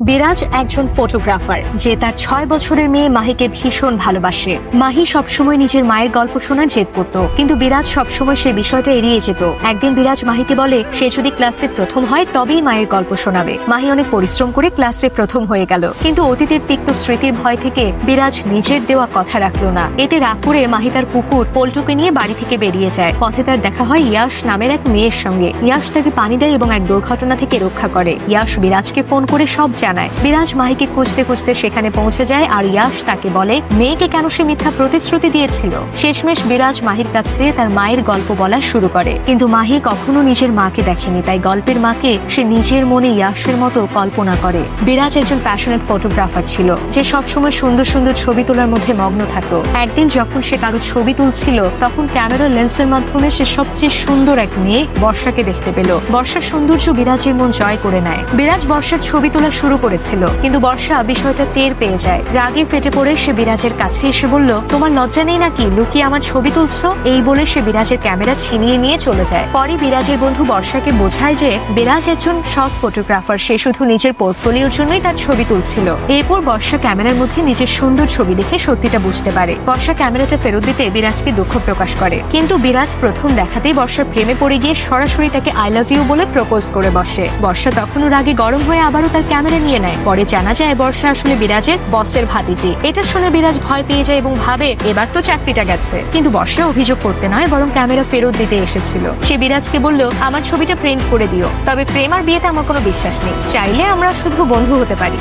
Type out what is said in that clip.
বিরাজ একজন ফটোগ্রাফার যে তার 6 বছরের মেয়ে মাহিকে ভীষণ ভালোবাসে। মাহি সবসময় নিজের মায়ের গল্প শোনার জেদ করত, কিন্তু বিরাজ সবসময় সেই বিষয়টা এড়িয়ে যেত। একদিন বিরাজ মাহিকে বলে সে যদি ক্লাসে প্রথম হয় তবেই মায়ের গল্প শোনাবে। মাহি অনেক পরিশ্রম করে ক্লাসে প্রথম হয়ে গেল, কিন্তু অতীতের তিক্ত স্মৃতির ভয় থেকে বিরাজ নিজের দেওয়া কথা রাখলো না। এতে রাগ করে মাহি তার কুকুর পল্টুকে নিয়ে বাড়ি থেকে বেরিয়ে যায়। পথে তার দেখা হয় ইয়াশ নামের এক মেয়ের সঙ্গে। ইয়াশ তাকে পানি দেয় এবং এক দুর্ঘটনা থেকে রক্ষা করে। ইয়াশ বিরাজকে ফোন করে সব জানায়। বিরাজ মাহিকে খুঁজতে খুঁজতে সেখানে পৌঁছে যায়, আর ইয়াশ তাকে বলে মেয়েকে কেন সে মিথ্যা প্রতিশ্রুতি দিয়েছিল। শেষমেশ বিরাজ মাহির কাছে তার মায়ের গল্প বলা শুরু করে, কিন্তু মাহি কখনো নিজের মাকে দেখেনি, তাই গল্পের মাকে সে নিজের মনে ইয়াশের মতো কল্পনা করে। বিরাজ একজন প্যাশনেট ফটোগ্রাফার ছিল, যে সবসময় সুন্দর সুন্দর ছবি তোলার মধ্যে মগ্ন থাকতো। একদিন যখন সে কারো ছবি তুলছিল, তখন ক্যামেরার লেন্সের মাধ্যমে সে সবচেয়ে সুন্দর এক মেয়ে বর্ষাকে দেখতে পেল। বর্ষার সৌন্দর্য বিরাজের মন জয় করে নেয়। বিরাজ বর্ষার ছবি তোলা শুরু করেছিল, কিন্তু বর্ষা বিষয়টা টের পেয়ে যায়। রাগে ফেটে পড়ে সে বিরাজের কাছে এসে বলল, তোমার লজ্জা নেই নাকি লুকিয়ে আমার ছবি তুলছো? এই বলে সে বিরাজের ক্যামেরা ছিনিয়ে নিয়ে চলে যায়। পরে বিরাজের বন্ধু বর্ষাকে বোঝায় যে বিরাজ একজন শখ ফটোগ্রাফার, সে শুধু নিজের পোর্টফোলিওর জন্যই তার ছবি তুলছিল। এরপর বর্ষা ক্যামেরার মধ্যে নিজের সুন্দর ছবি দেখে সত্যিটা বুঝতে পারে। বর্ষা ক্যামেরাটা ফেরত দিতে বিরাজকে দুঃখ প্রকাশ করে, কিন্তু বিরাজ প্রথম দেখাতেই বর্ষার প্রেমে পড়ে গিয়ে সরাসরি তাকে আই লাভ ইউ বলে প্রপোজ করে বসে। বর্ষা তখনও রাগে গরম হয়ে আবারও তার ক্যামেরা নিয়ে নেয়। পরে জানা যায় বর্ষা আসলে বিরাজের বসের ভাতিজি। এটা শুনে বিরাজ ভয় পেয়ে যায় এবং ভাবে এবার তো চাকরিটা গেছে। কিন্তু বর্ষা অভিযোগ করতে নয়, বরং ক্যামেরা ফেরত দিতে এসেছিল। সে বিরাজকে বলল, আমার ছবিটা প্রিন্ট করে দিও, তবে প্রেম আর বিয়েতে আমার কোনো বিশ্বাস নেই, চাইলে আমরা শুধু বন্ধু হতে পারি।